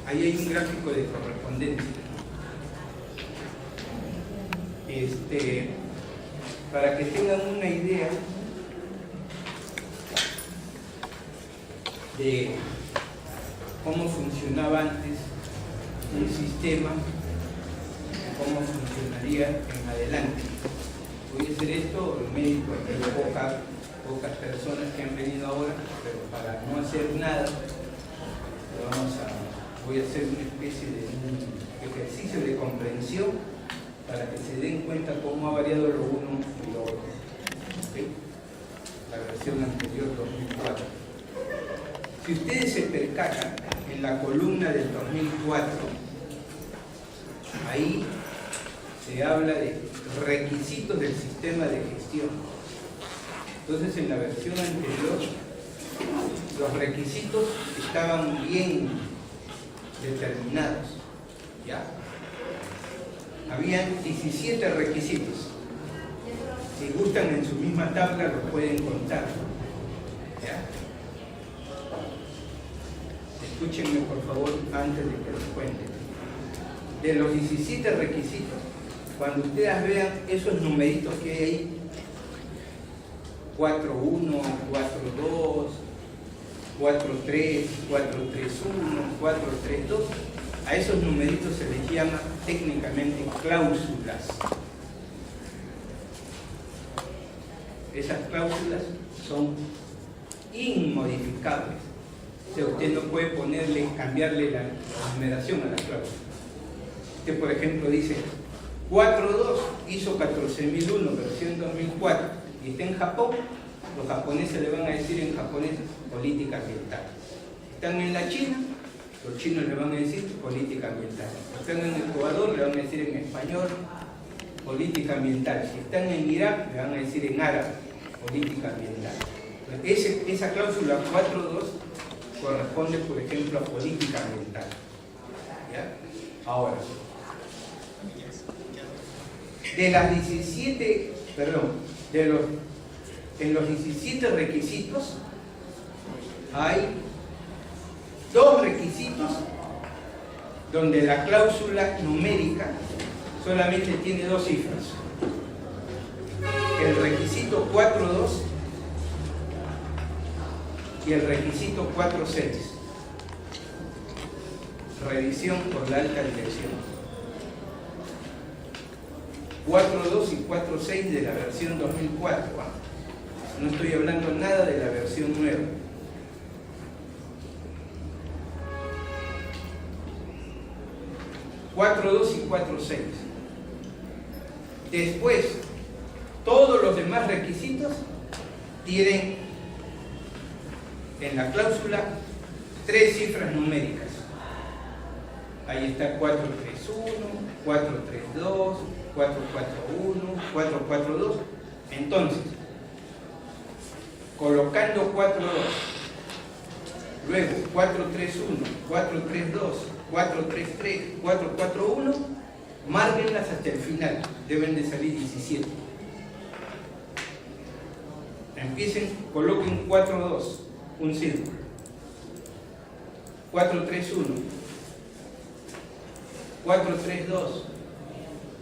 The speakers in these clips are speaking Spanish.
ahí hay un gráfico de correspondencia. Para que tengan una idea de cómo funcionaba antes un sistema y cómo funcionaría en adelante. Voy a hacer esto, los médicos, hay pocas personas que han venido ahora, pero para no hacer nada, voy a hacer una especie de un ejercicio de comprensión para que se den cuenta cómo ha variado lo uno y lo otro. ¿Okay? La versión anterior, 2004. Si ustedes se percatan en la columna del 2004, ahí se habla de requisitos del sistema de gestión. Entonces, en la versión anterior, los requisitos estaban bien determinados, ¿ya? Habían 17 requisitos. Si gustan, en su misma tabla los pueden contar, ¿ya? Escúchenme, por favor, antes de que los cuente. De los 17 requisitos, cuando ustedes vean esos numeritos que hay ahí, 4.1, 4.2, 4.3, 4.3.1, 4.3.2, a esos numeritos se les llama técnicamente cláusulas. Esas cláusulas son inmodificables. O sea, usted no puede cambiarle la numeración a las cláusulas. Usted, por ejemplo, dice 4.2 ISO 14001 versión 2004 y está en Japón, los japoneses le van a decir en japonés política ambiental. Están en la China, los chinos le van a decir política ambiental. Están en Ecuador, le van a decir en español política ambiental. Si están en Irak, le van a decir en árabe política ambiental. Esa cláusula 4.2 corresponde, por ejemplo, a política ambiental. ¿Ya? Ahora, de las 17, en los 17 requisitos hay 2 requisitos donde la cláusula numérica solamente tiene 2 cifras. El requisito 4.2 y el requisito 4.6. Revisión por la alta dirección. 4.2 y 4.6 de la versión 2004. No estoy hablando nada de la versión nueva. ...4.2 y 4.6. Después, todos los demás requisitos tienen en la cláusula 3 cifras numéricas. Ahí está 4.3.1, 4.3.2, 4.4.1, 4.4.2. Entonces, colocando 4.2, luego 4.3.1, 4.3.2, 4.3.3, 4.4.1, márquenlas hasta el final, deben de salir 17. Empiecen, coloquen 4.2, un círculo, 4.3.1, 4.3.2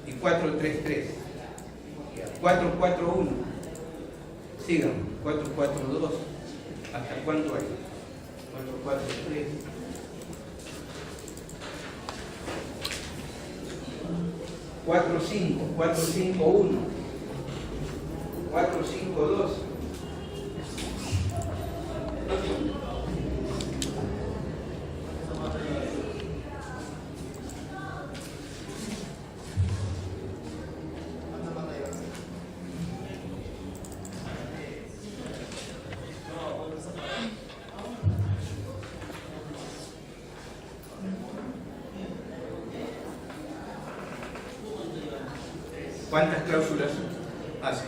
y 4.3.3, 4.4.1, sigan, 4.4.2, ¿hasta cuánto hay? 4.4.3, 4.5, 4.5.1, 4.5.2. ¿Cuántas cláusulas hace?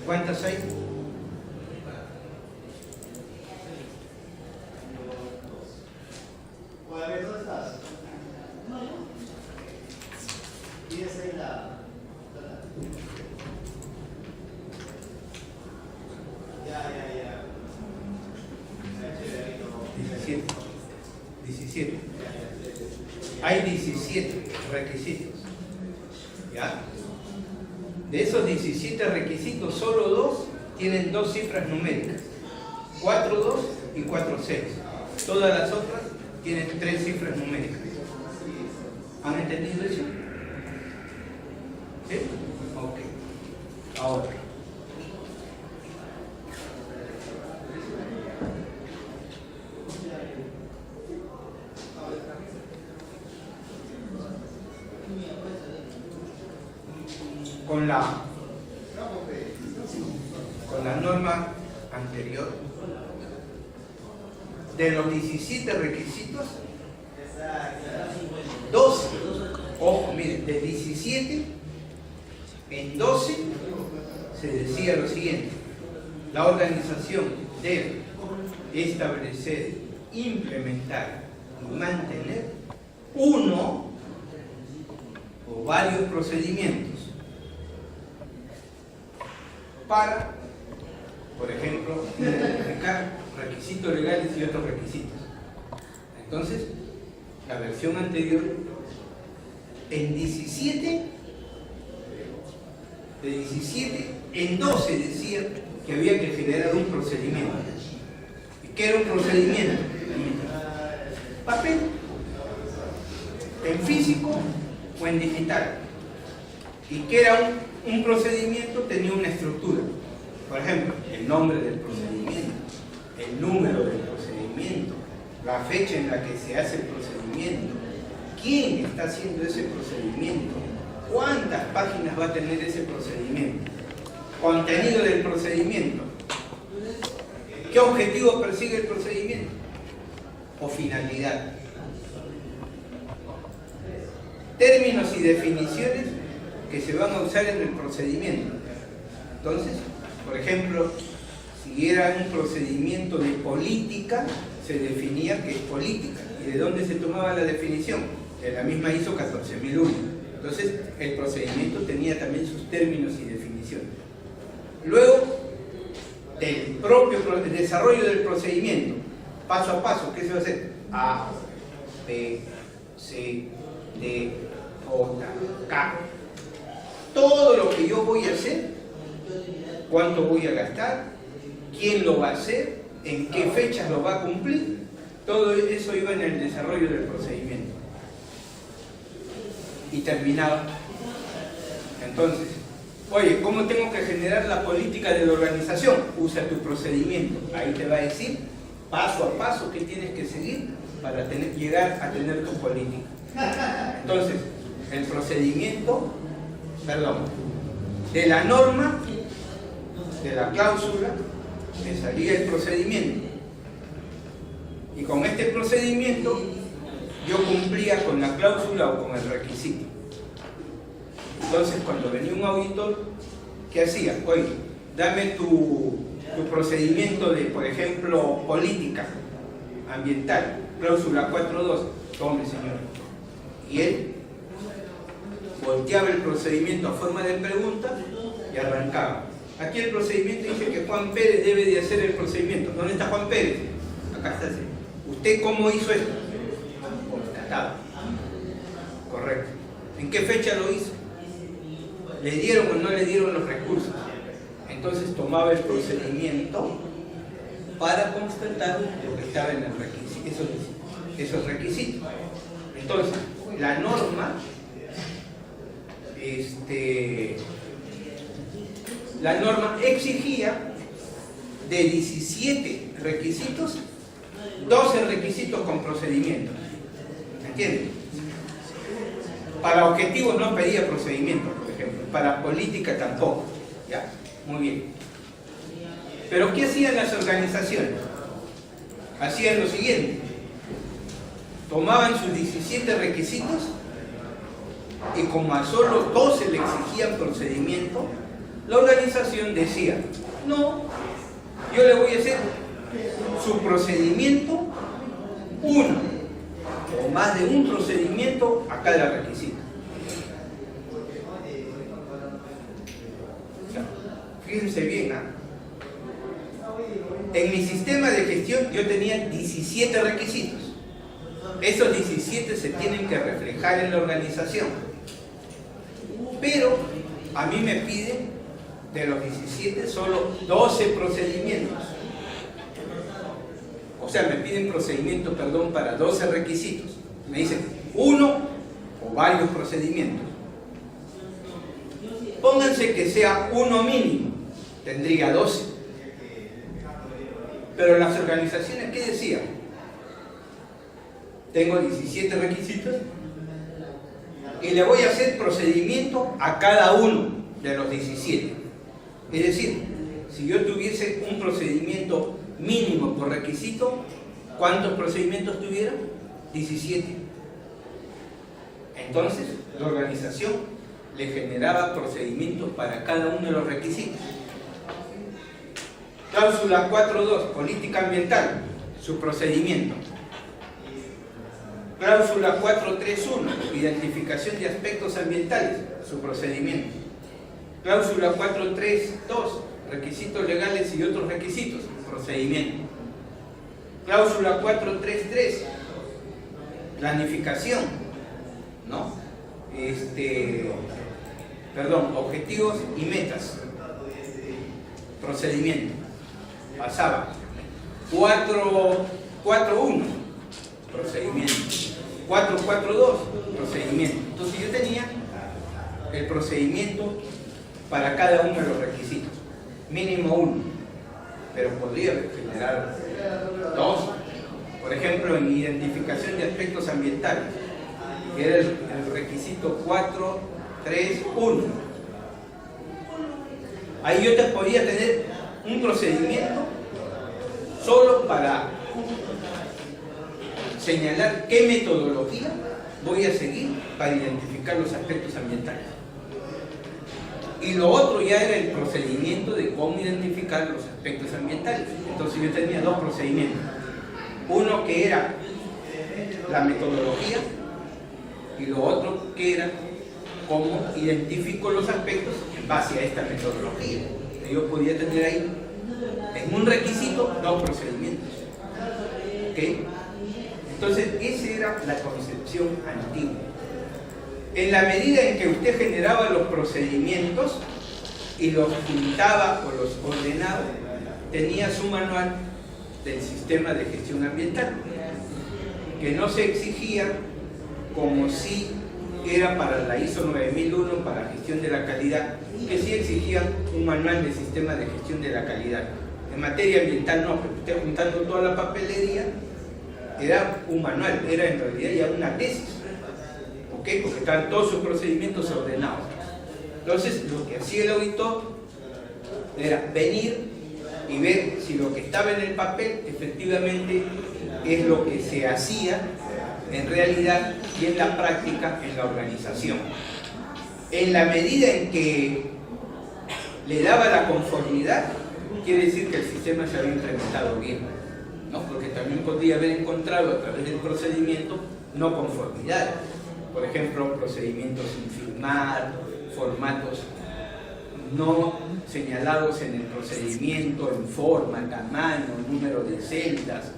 ¿Cuántas hay? ¿Dónde estás? Y esa es la... Ya. 17. Hay 17 requisitos. ¿Ya? De esos 17 requisitos, solo 2 tienen 2 cifras numéricas. 4 2 y 4 6. Todas las otras tienen 3 cifras numéricas. ¿Han entendido eso? ¿Sí? Ok. Ahora. Con la norma anterior, de los 17 requisitos, 12, ojo, miren, de 17 en 12 se decía lo siguiente: la organización debe establecer, implementar y mantener uno o varios procedimientos para, por ejemplo, identificar requisitos legales y otros requisitos. Entonces, la versión anterior, en 17, de 17 en 12 decía que había que generar un procedimiento. ¿Y qué era un procedimiento? Papel, en físico o en digital. ¿Y qué era un procedimiento? Tenía una estructura. Por ejemplo, el nombre del procedimiento, el número del procedimiento, la fecha en la que se hace el procedimiento, quién está haciendo ese procedimiento, cuántas páginas va a tener ese procedimiento, contenido del procedimiento, qué objetivo persigue el procedimiento o finalidad, términos y definiciones que se van a usar en el procedimiento. Entonces, por ejemplo, si era un procedimiento de política, se definía qué es política. ¿Y de dónde se tomaba la definición? De la misma ISO 14001. Entonces, el procedimiento tenía también sus términos y definiciones. Luego, del propio desarrollo del procedimiento, paso a paso, ¿qué se va a hacer? A, B, C, D, J, K. Todo lo que yo voy a hacer, cuánto voy a gastar, quién lo va a hacer, en qué fechas lo va a cumplir, todo eso iba en el desarrollo del procedimiento. Y terminaba. Entonces, oye, ¿cómo tengo que generar la política de la organización? Usa tu procedimiento. Ahí te va a decir paso a paso qué tienes que seguir para llegar a tener tu política. Entonces, el procedimiento, de la norma, de la cláusula, me salía el procedimiento. Y con este procedimiento yo cumplía con la cláusula o con el requisito. Entonces, cuando venía un auditor, ¿qué hacía? Oye, dame tu procedimiento de, por ejemplo, política ambiental, cláusula 4.2. Tome, señor. Y él volteaba el procedimiento a forma de pregunta y arrancaba. Aquí el procedimiento dice que Juan Pérez debe de hacer el procedimiento. ¿Dónde está Juan Pérez? Acá está. ¿Usted cómo hizo esto? Constatado. Correcto. ¿En qué fecha lo hizo? ¿Le dieron o no le dieron los recursos? Entonces tomaba el procedimiento para constatar lo que estaba en el requisito, esos requisitos. Entonces, la norma exigía de 17 requisitos, 12 requisitos con procedimientos. ¿Entienden? Para objetivos no pedía procedimientos, por ejemplo. Para política tampoco. ¿Ya? Muy bien. Pero ¿qué hacían las organizaciones? Hacían lo siguiente. Tomaban sus 17 requisitos y como a solo 12 le exigían procedimiento, La organización decía, no, yo le voy a hacer su procedimiento uno o más de un procedimiento a cada requisito. Fíjense bien, ¿ah? En mi sistema de gestión yo tenía 17 requisitos. Esos 17 se tienen que reflejar en la organización. Pero a mí me piden de los 17 solo 12 procedimientos. O sea, me piden procedimientos, perdón, para 12 requisitos. Me dicen uno o varios procedimientos. Pónganse que sea uno mínimo, tendría 12. Pero las organizaciones, ¿qué decían? Tengo 17 requisitos y le voy a hacer procedimiento a cada uno de los 17. Es decir, si yo tuviese un procedimiento mínimo por requisito, ¿cuántos procedimientos tuviera? 17. Entonces, la organización le generaba procedimientos para cada uno de los requisitos. Cláusula 4.2, política ambiental, su procedimiento. Cláusula 4.3.1, identificación de aspectos ambientales, su procedimiento. Cláusula 4.3.2, requisitos legales y otros requisitos, procedimiento. Cláusula 4.3.3, planificación, ¿no? Objetivos y metas, procedimiento. Pasaba 4.4.1, procedimiento. 4.4.2, procedimiento. Entonces yo tenía el procedimiento para cada uno de los requisitos, mínimo uno, pero podría generar 2. Por ejemplo, en identificación de aspectos ambientales, que era el requisito 4.3.1. Ahí yo te podía tener un procedimiento solo para señalar qué metodología voy a seguir para identificar los aspectos ambientales. Y lo otro ya era el procedimiento de cómo identificar los aspectos ambientales. Entonces yo tenía 2 procedimientos. Uno que era la metodología y lo otro que era cómo identifico los aspectos en base a esta metodología. Yo podía tener ahí en un requisito 2 procedimientos. ¿Okay? Entonces, esa era la concepción antigua. En la medida en que usted generaba los procedimientos y los juntaba o los ordenaba, tenía su manual del sistema de gestión ambiental, que no se exigía como si era para la ISO 9001 para gestión de la calidad, que sí exigía un manual del sistema de gestión de la calidad. En materia ambiental no, pero usted juntando toda la papelería, era un manual, era en realidad ya una tesis, ¿ok? Porque estaban todos sus procedimientos ordenados. Entonces, lo que hacía el auditor era venir y ver si lo que estaba en el papel efectivamente es lo que se hacía en realidad y en la práctica en la organización. En la medida en que le daba la conformidad, quiere decir que el sistema se había implementado bien, ¿no? Porque también podría haber encontrado a través del procedimiento no conformidad. Por ejemplo, procedimientos sin firmar, formatos no señalados en el procedimiento, en forma, tamaño, número de celdas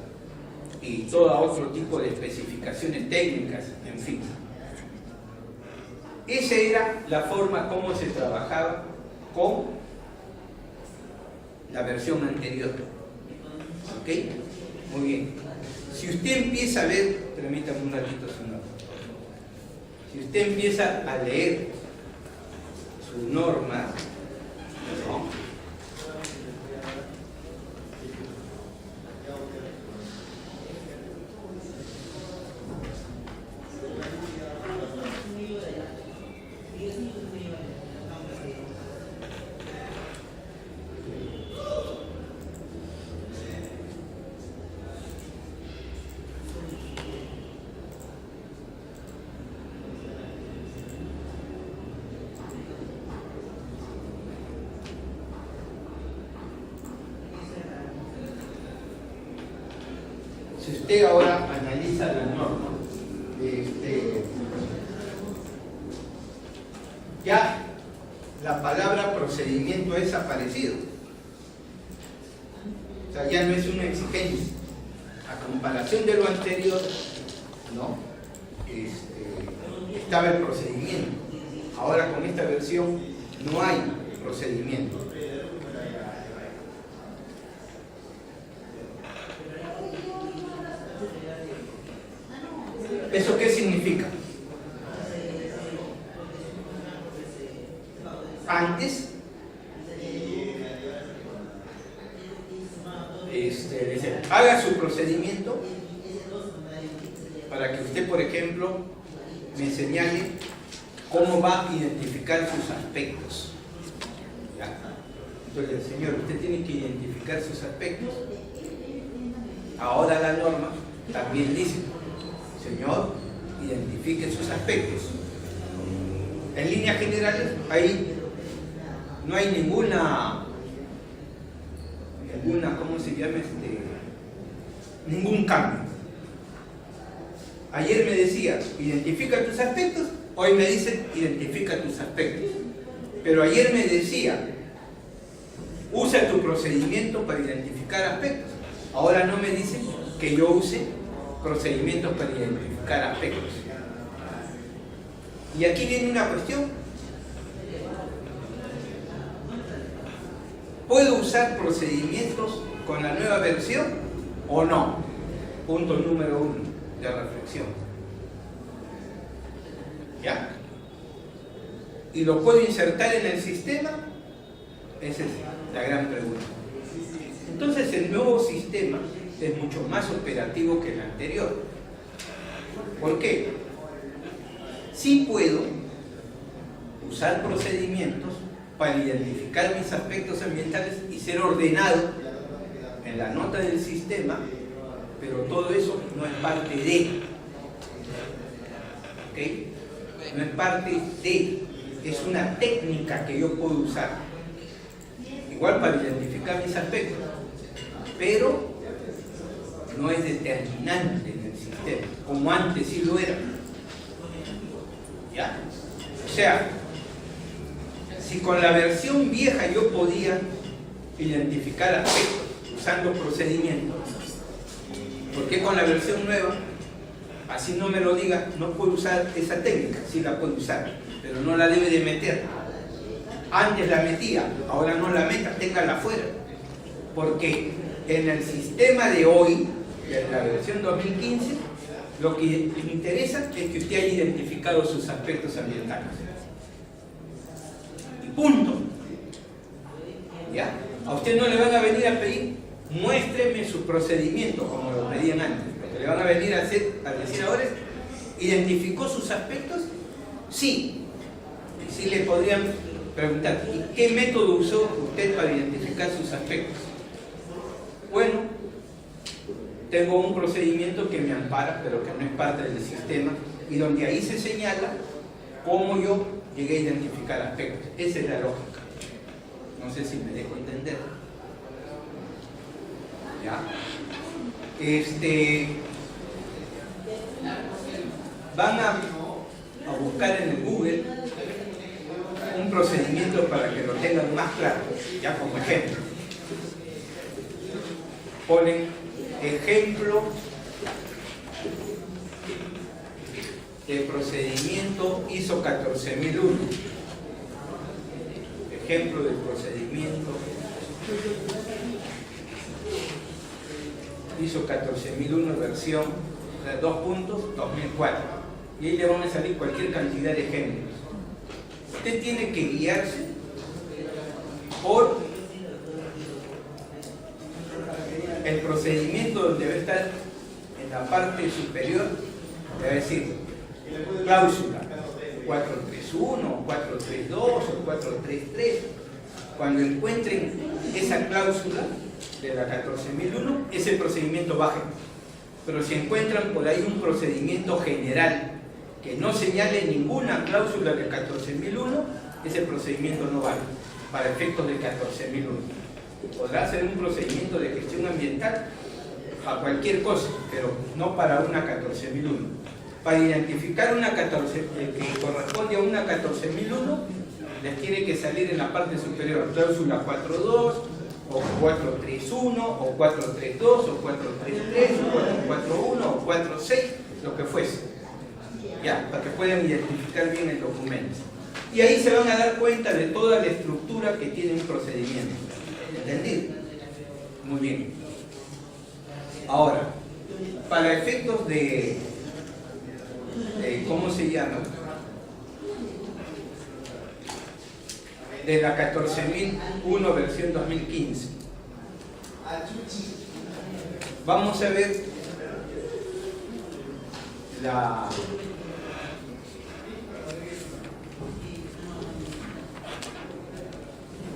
y todo otro tipo de especificaciones técnicas, en fin. Esa era la forma como se trabajaba con la versión anterior. ¿Ok? Muy bien. Si usted empieza a ver, permítame un ratito su norma. Si usted empieza a leer su norma, ¿no? usted ahora analiza la norma, ya la palabra procedimiento ha desaparecido. O sea, ya no es una exigencia. A comparación de lo anterior, ¿no? Estaba el procedimiento. Ahora con esta versión no hay procedimiento. ¿Eso qué significa? Antes dice, haga su procedimiento para que usted, por ejemplo, me señale cómo va a identificar sus aspectos. ¿Ya? Entonces, señor, usted tiene que identificar sus aspectos. Ahora la norma también dice, señor, identifique sus aspectos. En líneas generales, ahí no hay ninguna, ¿cómo se llama? Ningún cambio. Ayer me decía, identifica tus aspectos, hoy me dice, identifica tus aspectos. Pero ayer me decía, usa tu procedimiento para identificar aspectos. Ahora no me dice que yo use procedimientos para identificar aspectos. Y aquí viene una cuestión. ¿Puedo usar procedimientos con la nueva versión o no? Punto número 1 de reflexión. ¿Ya? ¿Y lo puedo insertar en el sistema? Esa es la gran pregunta. Entonces el nuevo sistema es mucho más operativo que el anterior. ¿Por qué? Sí puedo usar procedimientos para identificar mis aspectos ambientales y ser ordenado en la nota del sistema, pero todo eso no es parte de. ¿Ok? No es parte de. Es una técnica que yo puedo usar. Igual para identificar mis aspectos, pero no es determinante en el sistema, como antes sí lo era. ¿Ya? O sea, si con la versión vieja yo podía identificar aspectos usando procedimientos, ¿por qué con la versión nueva, así no me lo diga, no puedo usar esa técnica? Sí la puedo usar, pero no la debe de meter. Antes la metía, ahora no la meta, téngala fuera. Porque en el sistema de hoy, de la versión 2015, lo que les interesa es que usted haya identificado sus aspectos ambientales. Y punto. ¿Ya? A usted no le van a venir a pedir, muéstreme su procedimiento, como lo pedían antes. Lo que le van a venir a decir ahora es, ¿identificó sus aspectos? Sí. Y sí le podrían preguntar, ¿y qué método usó usted para identificar sus aspectos? Bueno, tengo un procedimiento que me ampara, pero que no es parte del sistema, y donde ahí se señala cómo yo llegué a identificar aspectos. Esa es la lógica. No sé si me dejo entender. ¿Ya? Van a buscar en el Google un procedimiento para que lo tengan más claro, ya como ejemplo. Ponen ejemplo de procedimiento ISO 14001. Ejemplo del procedimiento ISO 14001 versión 2.2004. Y ahí le van a salir cualquier cantidad de ejemplos. Usted tiene que guiarse por el procedimiento donde va a estar en la parte superior, le va a decir cláusula 431, 432 o 433. Cuando encuentren esa cláusula de la 14001, ese procedimiento baje. Pero si encuentran por ahí un procedimiento general que no señale ninguna cláusula del 14001, ese procedimiento no vale para efectos del 14001. Podrá ser un procedimiento de gestión ambiental a cualquier cosa, pero no para una 14.001. Para identificar una 14, que corresponde a una 14.001, les tiene que salir en la parte superior cláusula 4.2, o 4.3.1, o 4.3.2, o 4.3.3, o 4.4.1, o 4.6, lo que fuese. Ya, para que puedan identificar bien el documento. Y ahí se van a dar cuenta de toda la estructura que tiene un procedimiento. ¿Entendido? Muy bien. Ahora, para efectos de ¿cómo se llama? De la 14.001 versión 2015. Vamos a ver la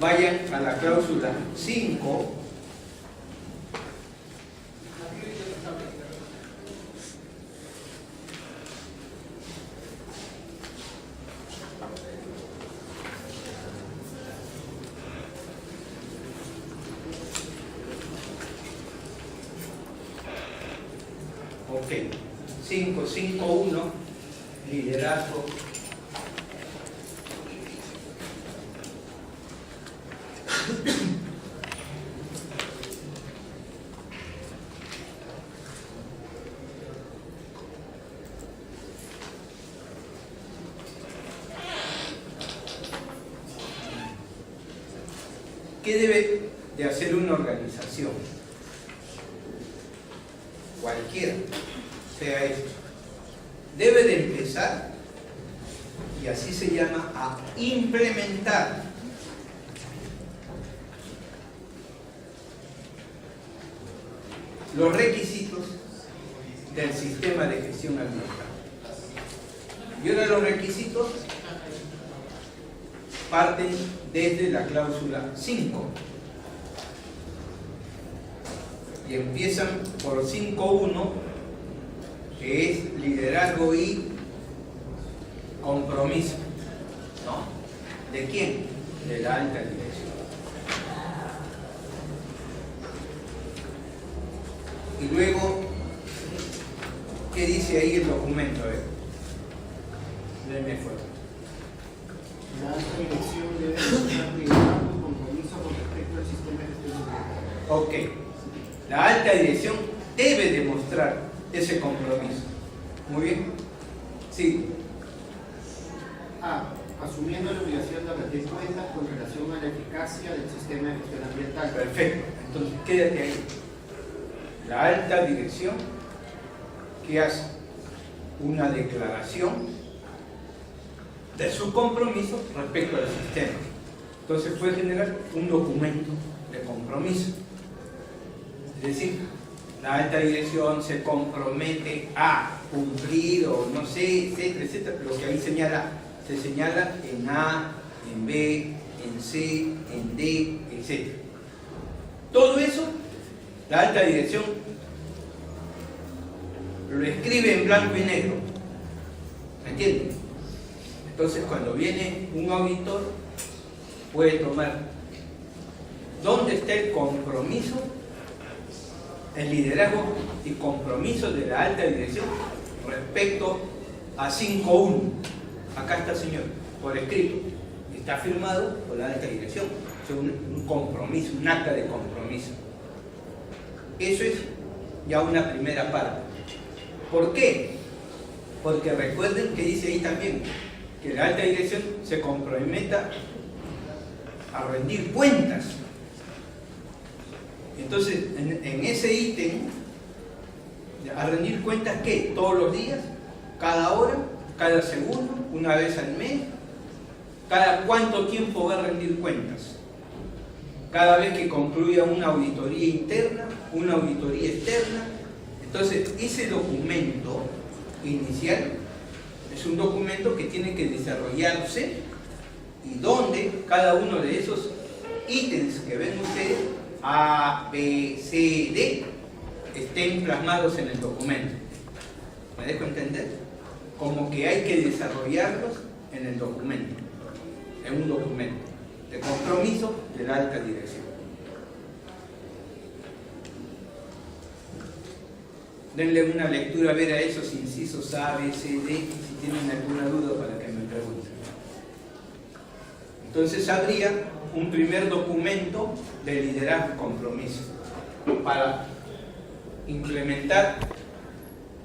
vayan a la cláusula 5. Ok, 5.5.1, liderazgo. ¿Qué debe de hacer una organización? Cualquiera sea esto. Debe de empezar, y así se llama, a implementar los requisitos del sistema de gestión ambiental. Y ahora los requisitos parten desde la cláusula 5 y empiezan por 5.1, que es liderazgo y compromiso, ¿no? ¿De quién? De la alta dirección. Y luego, ¿qué dice ahí el documento? A ver, denme fuerte. La alta dirección debe demostrar liderazgo y compromiso con respecto al sistema de gestión ambiental. Ok. La alta dirección debe demostrar ese compromiso. Muy bien. Sí. A. Asumiendo la obligación de rendir cuentas con relación a la eficacia del sistema de gestión ambiental. Perfecto. Entonces, quédate ahí. La alta dirección, que hace una declaración de su compromiso respecto al sistema. Entonces puede generar un documento de compromiso. Es decir, la alta dirección se compromete a cumplir, o no sé, etcétera, etcétera, lo que ahí se señala en A, en B, en C, en D, etcétera. Todo eso, la alta dirección lo escribe en blanco y negro. ¿Me entienden? Entonces, cuando viene un auditor, puede tomar dónde está el compromiso, el liderazgo y compromiso de la alta dirección respecto a 5.1. Acá está, señor, por escrito. Está firmado por la alta dirección. Es un compromiso, un acta de compromiso. Eso es ya una primera parte. ¿Por qué? Porque recuerden que dice ahí también que la alta dirección se comprometa a rendir cuentas. Entonces, en ese ítem, a rendir cuentas, ¿qué? ¿Todos los días? ¿Cada hora? ¿Cada segundo? ¿Una vez al mes? ¿Cada cuánto tiempo va a rendir cuentas? ¿Cada vez que concluya una auditoría interna? ¿Una auditoría externa? Entonces, ese documento inicial es un documento que tiene que desarrollarse y donde cada uno de esos ítems que ven ustedes, A, B, C, D, estén plasmados en el documento. ¿Me dejo entender? Como que hay que desarrollarlos en el documento, en un documento de compromiso de la alta dirección. denle una lectura a ver a esos incisos A, B, C, D, si tienen alguna duda para que me pregunten. Entonces habría un primer documento de liderazgo y compromiso para implementar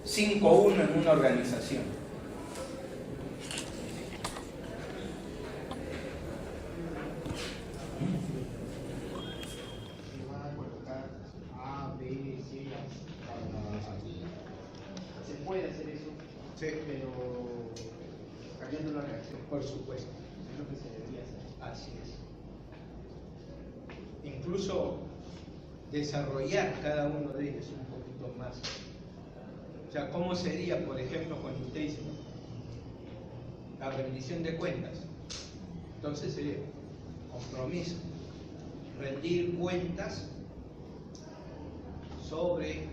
5.1 en una organización. Van a colocar A, B, C, aquí. Se puede hacer eso, Sí. pero cambiando la reacción. Por supuesto. Es lo que se debería hacer. Así es. Incluso desarrollar cada uno de ellos un poquito más. O sea, ¿cómo sería, por ejemplo, cuando usted dice la rendición de cuentas? Entonces sería compromiso, rendir cuentas sobre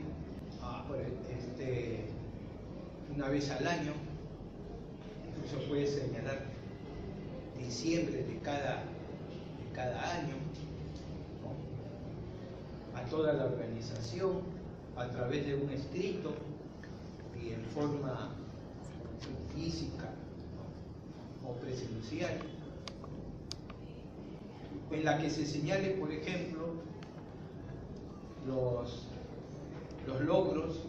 una vez al año. Incluso puede señalar diciembre de cada año, ¿no? A toda la organización a través de un escrito y en forma física, ¿no? O presencial, en la que se señale, por ejemplo, los logros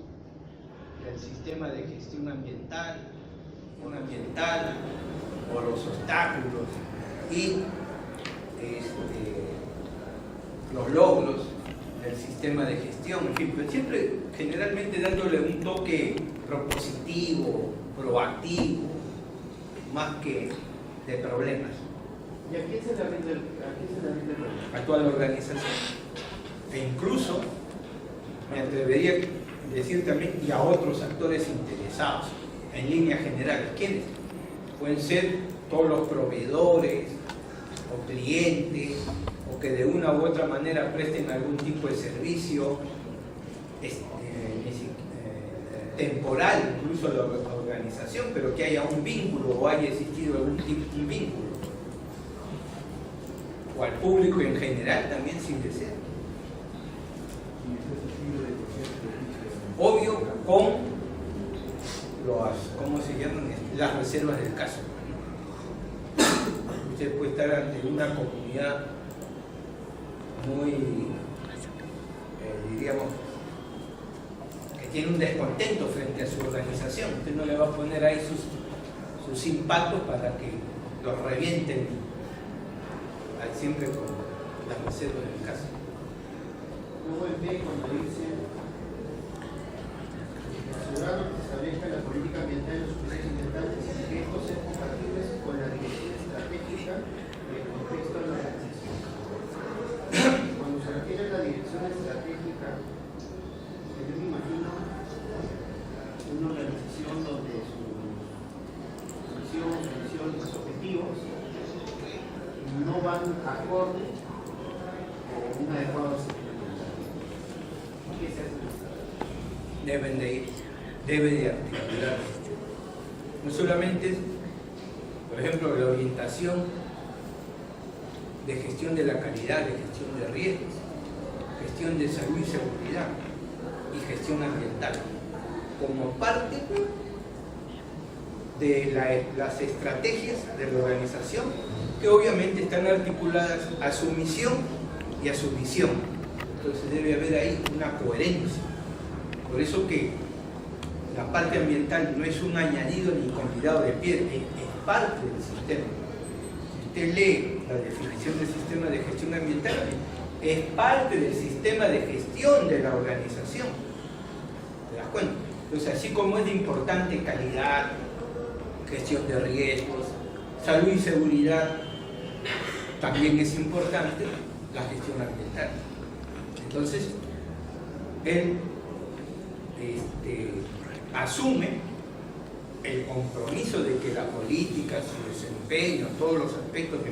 del sistema de gestión ambiental, o los obstáculos y los logros del sistema de gestión, en fin, pero siempre generalmente dándole un toque propositivo, proactivo, más que de problemas. ¿Y a quién se le rinde el problema? A toda la organización. E incluso, me atrevería a decir también, y a otros actores interesados, en líneas generales. ¿Quiénes? Pueden ser todos los proveedores o clientes, o que de una u otra manera presten algún tipo de servicio temporal, incluso a la organización, pero que haya un vínculo o haya existido un vínculo. O al público en general también, sin deseo. Obvio, con ¿cómo se llaman? Las reservas del caso. Usted puede estar ante una comunidad muy, diríamos, que tiene un descontento frente a su organización. Usted no le va a poner ahí sus impactos para que los revienten siempre con las reservas del caso. Luego el B, cuando dice ciudadano que establezca la política ambiental y los procesos ambientales, que estos sean compatibles con la dirección estratégica y el contexto de la organización. Cuando se refiere a la dirección estratégica, yo me imagino una organización donde su misión, función y sus objetivos no van acorde con un adecuado sistema. ¿Qué se hace? Debe de articular. No solamente, por ejemplo, la orientación de gestión de la calidad, de gestión de riesgos, gestión de salud y seguridad y gestión ambiental, como parte de las estrategias de la organización, que obviamente están articuladas a su misión y a su visión. Entonces debe haber ahí una coherencia. Por eso que la parte ambiental no es un añadido ni convidado de pie, es parte del sistema. Si usted lee la definición del sistema de gestión ambiental, es parte del sistema de gestión de la organización. ¿Te das cuenta? Entonces, así como es de importante calidad, gestión de riesgos, salud y seguridad, también es importante la gestión ambiental. Entonces, él asume el compromiso de que la política, su desempeño, todos los aspectos que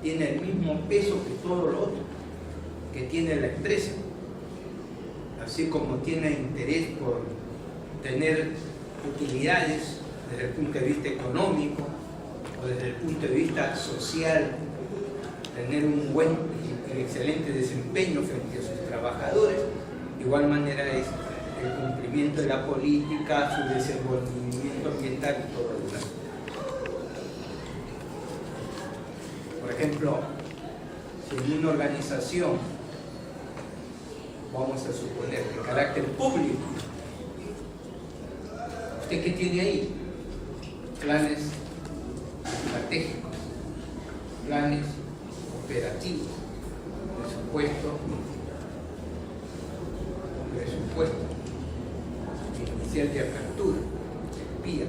tiene el mismo peso que todo lo otro que tiene la empresa, así como tiene interés por tener utilidades desde el punto de vista económico o desde el punto de vista social, tener un buen y excelente desempeño frente a sus trabajadores. De igual manera es el cumplimiento de la política, su desenvolvimiento ambiental y todo lo demás. Por ejemplo, si en una organización, vamos a suponer, de carácter público, ¿usted qué tiene ahí? Planes estratégicos, planes operativos, presupuesto inicial de apertura, PIA.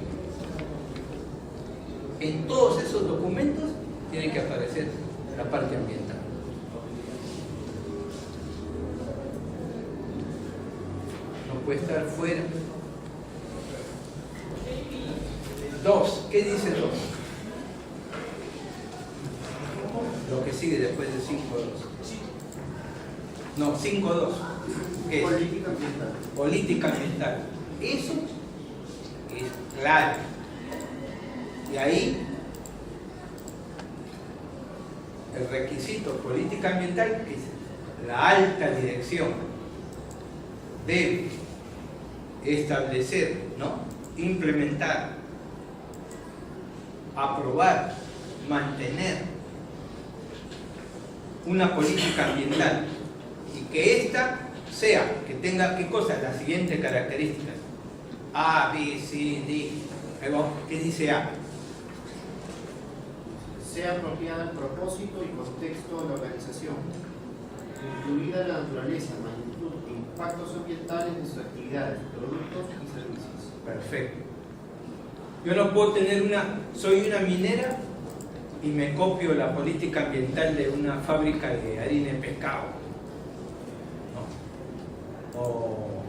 En todos esos documentos tiene que aparecer la parte ambiental. No puede estar fuera. 2, ¿qué dice 2? Lo que sigue después de 5.2. No, 5.2. ¿Qué es? Política ambiental. Política ambiental. Eso es claro. Y ahí el requisito política ambiental es la alta dirección debe establecer, ¿no? Implementar, aprobar, mantener una política ambiental y que ésta sea, que tenga ¿qué cosas? Las siguientes características: A, B, C, D. ¿Qué dice A? Sea apropiada al propósito y contexto de la organización, incluida la naturaleza, magnitud e impactos ambientales de sus actividades, productos y servicios. Perfecto. Yo no puedo tener soy una minera y me copio la política ambiental de una fábrica de harina de pescado, ¿no? O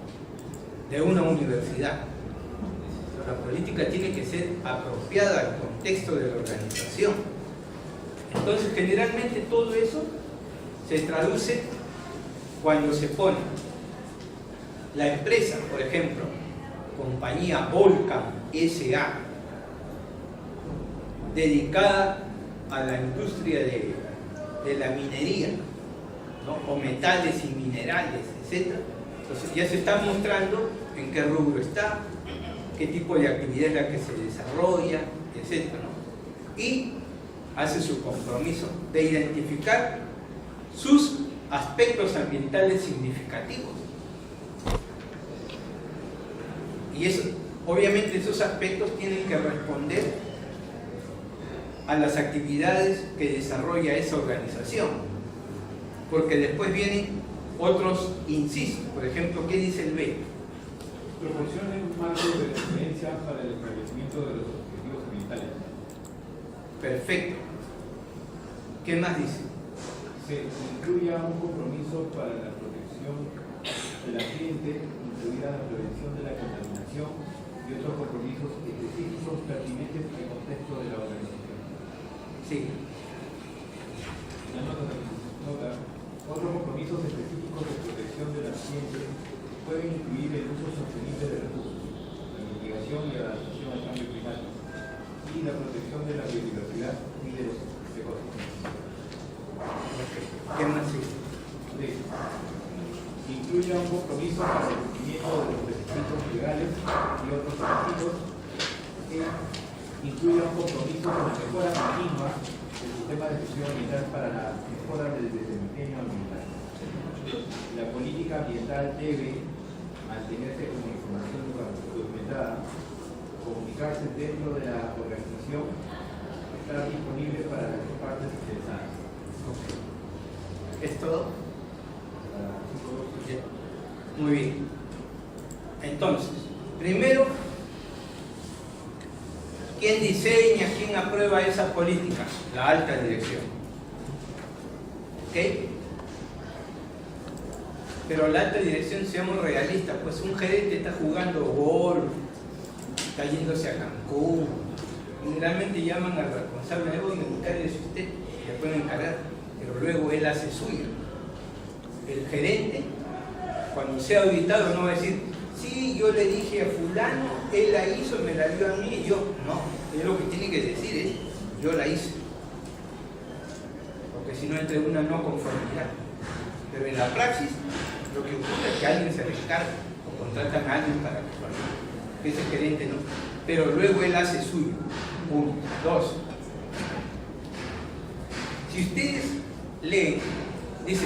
de una universidad. La política tiene que ser apropiada al contexto de la organización. Entonces, generalmente todo eso se traduce cuando se pone la empresa, por ejemplo, compañía Volcan S.A., dedicada a la industria de la minería, ¿no? O metales y minerales, etc. Entonces ya se está mostrando en qué rubro está, qué tipo de actividad es la que se desarrolla, etc., ¿no? Y hace su compromiso de identificar sus aspectos ambientales significativos. Y eso, obviamente esos aspectos tienen que responder a las actividades que desarrolla esa organización, porque después vienen otros incisos. Por ejemplo, ¿qué dice el B? Proporcione un marco de referencia para el establecimiento de los objetivos ambientales. Perfecto. ¿Qué más dice? Se incluya un compromiso para la protección del ambiente, incluida la prevención de la contaminación y otros compromisos específicos pertinentes al contexto de la organización. Sí. Nota. Otros compromisos específicos de protección del ambiente pueden incluir el uso sostenible de recursos, la mitigación y adaptación al cambio climático y la protección de la biodiversidad y de los ecosistemas. ¿Qué más dice? Incluya un compromiso para el cumplimiento de los requisitos legales y otros requisitos que incluya un compromiso con la mejora continua del sistema de gestión ambiental para la mejora del desempeño ambiental. La política ambiental debe mantenerse como información documentada, comunicarse dentro de la organización, estar disponible para las partes interesadas. ¿Es todo? Muy bien. Entonces, primero, ¿quién diseña, quién aprueba esa política? La alta dirección. ¿Ok? Pero la alta dirección, seamos realistas, pues un gerente está jugando golf, está yéndose a Cancún, generalmente llaman al responsable de negocio, encárguese usted, le pueden encargar, pero luego él hace suyo. El gerente, cuando sea auditado, no va a decir: sí, yo le dije a fulano, él la hizo, me la dio a mí, y yo. No, él lo que tiene que decir es: yo la hice, porque si no entra una no conformidad. Pero en la praxis, lo que ocurre es que alguien se le encarga, como contratan a alguien para que ese gerente, ¿no? Pero luego él hace suyo. 1, 2. Si ustedes leen, dice,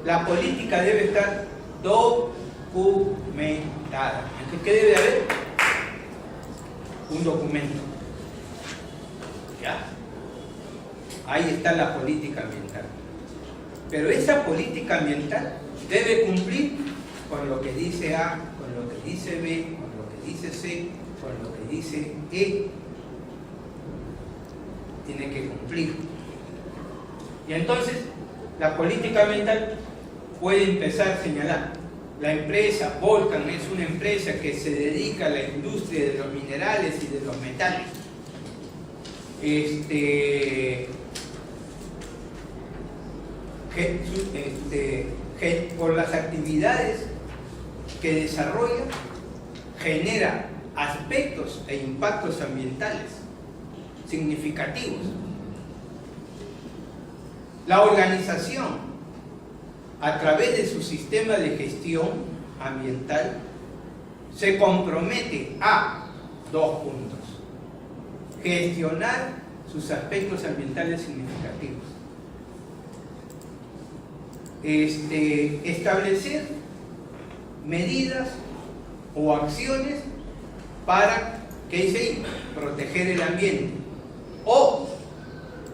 la política debe estar documentada. ¿Qué debe haber? Un documento. ¿Ya? Ahí está la política ambiental. Pero esa política ambiental debe cumplir con lo que dice A, con lo que dice B, con lo que dice C, con lo que dice E. Tiene que cumplir. Y entonces, la política ambiental puede empezar a señalar. La empresa Volcan es una empresa que se dedica a la industria de los minerales y de los metales. Por las actividades que desarrolla, genera aspectos e impactos ambientales significativos. La organización, a través de su sistema de gestión ambiental, se compromete a 2 puntos: gestionar sus aspectos ambientales significativos, establecer medidas o acciones para, ¿qué dice ahí? Proteger el ambiente. O,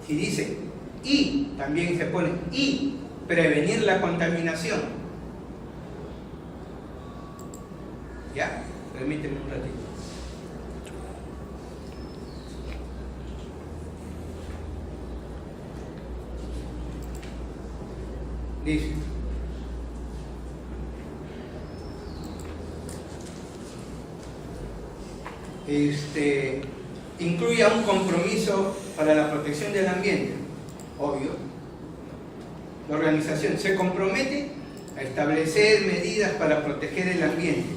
si dice y, también se pone y, prevenir la contaminación. ¿Ya? Permíteme un ratito. Dice, incluye un compromiso para la protección del ambiente, obvio. La organización se compromete a establecer medidas para proteger el ambiente,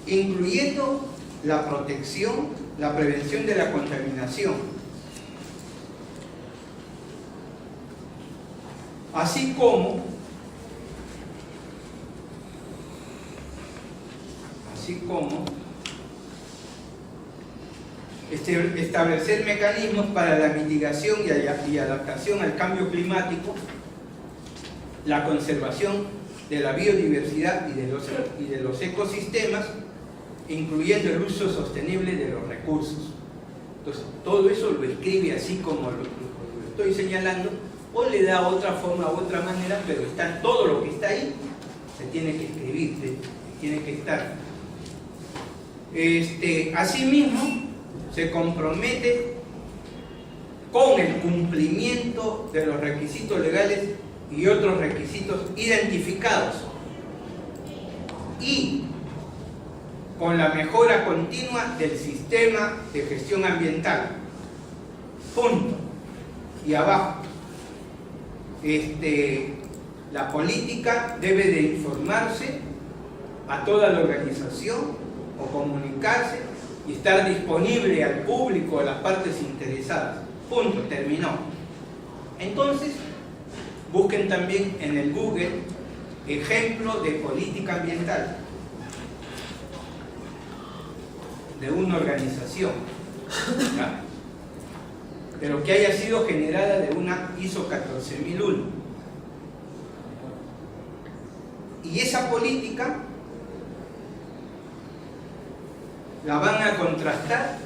incluyendo la protección, la prevención de la contaminación, así como establecer mecanismos para la mitigación y adaptación al cambio climático, la conservación de la biodiversidad y de los ecosistemas, incluyendo el uso sostenible de los recursos. Entonces, todo eso lo escribe así como lo estoy señalando, o le da otra forma u otra manera, pero todo lo que está ahí se tiene que escribir, tiene que estar. Asimismo, se compromete con el cumplimiento de los requisitos legales y otros requisitos identificados, y con la mejora continua del sistema de gestión ambiental. Punto. Y abajo, la política debe de informarse a toda la organización o comunicarse y estar disponible al público, a las partes interesadas. Punto, terminó. Entonces, busquen también en el Google ejemplo de política ambiental de una organización, ¿ya? Pero que haya sido generada de una ISO 14001. Y esa política la van a contrastar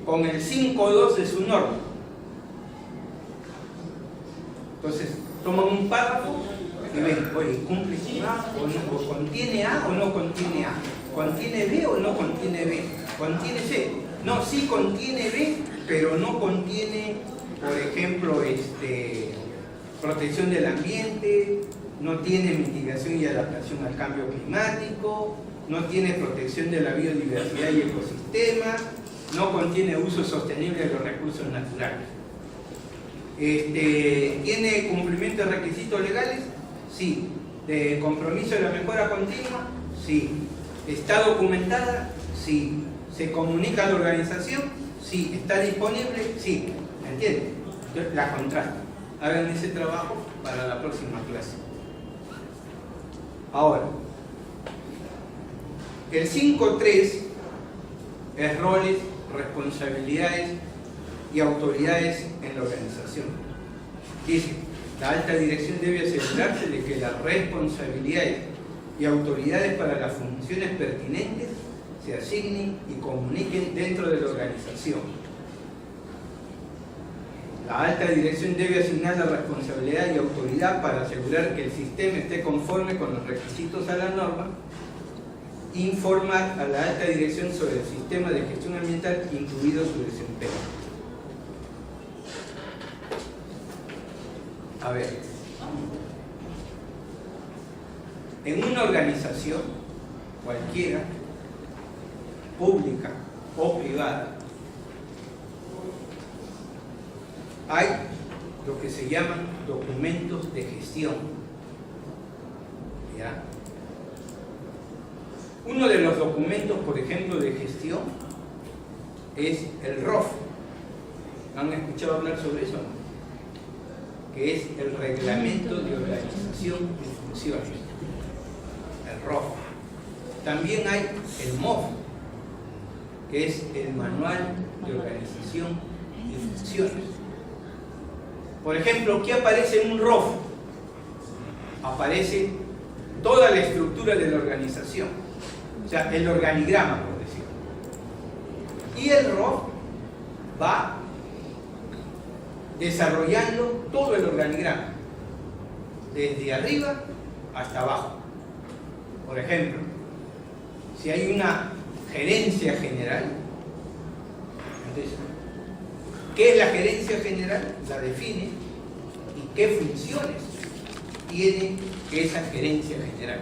con el 5.2 de su norma. Entonces, toman un párrafo y ven, oye, ¿cumple A o no? ¿O contiene A o no contiene A? ¿Contiene B o no contiene B? ¿Contiene C? No, sí contiene B, pero no contiene, por ejemplo, protección del ambiente, no tiene mitigación y adaptación al cambio climático, no tiene protección de la biodiversidad y ecosistemas, no contiene uso sostenible de los recursos naturales. ¿Tiene cumplimiento de requisitos legales? Sí. ¿De compromiso de la mejora continua? Sí. ¿Está documentada? Sí. ¿Se comunica a la organización? Sí. ¿Está disponible? Sí. ¿Entienden? La contrasta. Hagan ese trabajo para la próxima clase. Ahora, el 5.3 es roles, responsabilidades y autoridades en la organización. Dice, la alta dirección debe asegurarse de que las responsabilidades y autoridades para las funciones pertinentes se asignen y comuniquen dentro de la organización. La alta dirección debe asignar la responsabilidad y autoridad para asegurar que el sistema esté conforme con los requisitos a la norma, informar a la alta dirección sobre el sistema de gestión ambiental, incluido su desempeño. A ver, en una organización cualquiera, pública o privada, hay lo que se llaman documentos de gestión. ¿Ya? Uno de los documentos, por ejemplo, de gestión es el ROF. ¿Han escuchado hablar sobre eso? Que es el Reglamento de Organización y Funciones. El ROF. También hay el MOF, que es el Manual de Organización y Funciones. Por ejemplo, ¿qué aparece en un ROF? Aparece toda la estructura de la organización, o sea, el organigrama, por decirlo. Y el ROF va desarrollando todo el organigrama, desde arriba hasta abajo. Por ejemplo, si hay una gerencia general, entonces, ¿qué es la gerencia general? La define y qué funciones tiene esa gerencia general.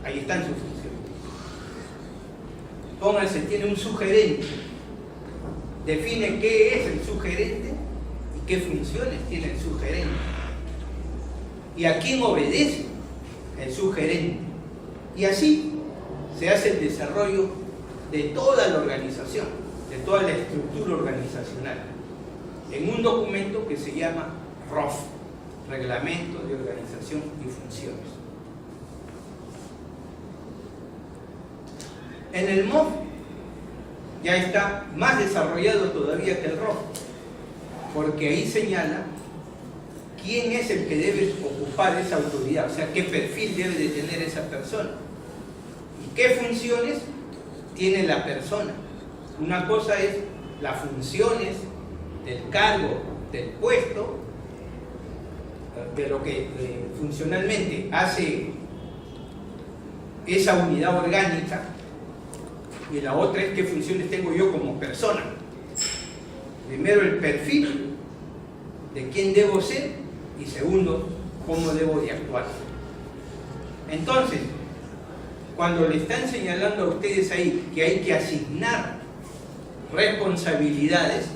Ahí están sus funciones. Pónganse, tiene un subgerente. Define qué es el subgerente y qué funciones tiene el subgerente. Y a quién obedece el subgerente. Y así se hace el desarrollo de toda la organización, de toda la estructura organizacional, en un documento que se llama ROF, Reglamento de Organización y Funciones. En el MOF ya está más desarrollado todavía que el ROF, porque ahí señala quién es el que debe ocupar esa autoridad, o sea, qué perfil debe de tener esa persona y qué funciones tiene la persona. Una cosa es las funciones del cargo, del puesto, de lo que funcionalmente hace esa unidad orgánica, y la otra es qué funciones tengo yo como persona. Primero, el perfil de quién debo ser, y segundo, cómo debo de actuar. Entonces, cuando le están señalando a ustedes ahí que hay que asignar responsabilidades,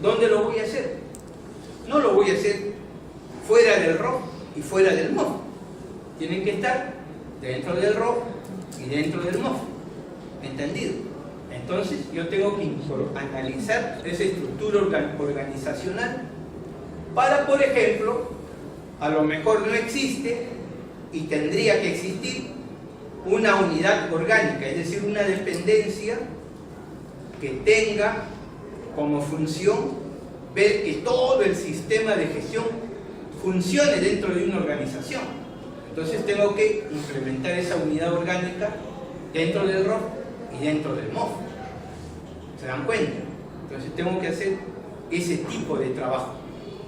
¿dónde lo voy a hacer? No lo voy a hacer fuera del ROF y fuera del MOF. Tienen que estar dentro del ROF y dentro del MOF. ¿Entendido? Entonces yo tengo que analizar esa estructura organizacional para, por ejemplo, a lo mejor no existe y tendría que existir una unidad orgánica, es decir, una dependencia que tenga como función ver que todo el sistema de gestión funcione dentro de una organización. Entonces tengo que implementar esa unidad orgánica dentro del ROF y dentro del MOF. ¿Se dan cuenta? Entonces tengo que hacer ese tipo de trabajo.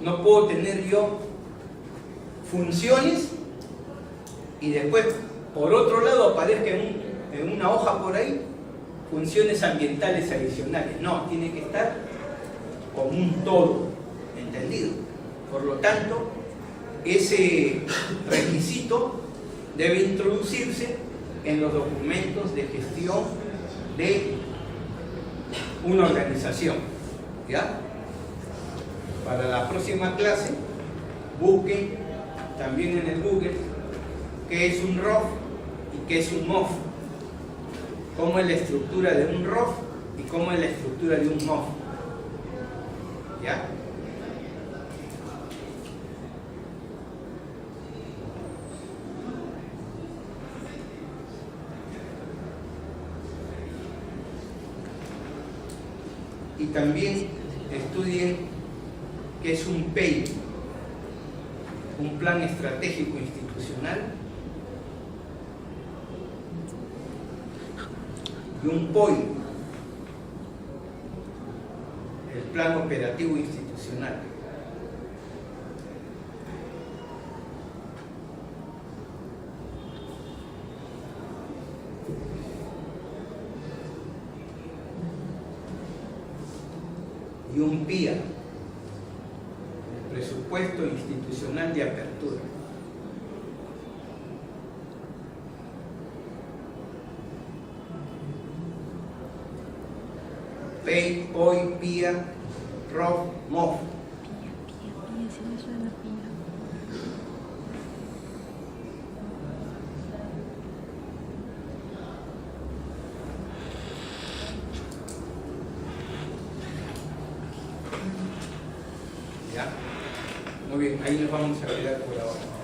No puedo tener yo funciones y después, por otro lado, aparezca en una hoja por ahí funciones ambientales adicionales. No, tiene que estar como un todo, ¿entendido? Por lo tanto, ese requisito debe introducirse en los documentos de gestión de una organización. ¿Ya? Para la próxima clase, busquen también en el Google qué es un ROF y qué es un MOF, cómo es la estructura de un ROF y cómo es la estructura de un MOF. ¿Ya? y también estudien qué es un PEI, un plan estratégico institucional, y un POI, el plan operativo institucional. Y un PIA, el presupuesto institucional de apertura. PEI, POI, PIA, ROF, MOF. ¿Ya? Muy bien, ahí nos vamos a quedar por ahora.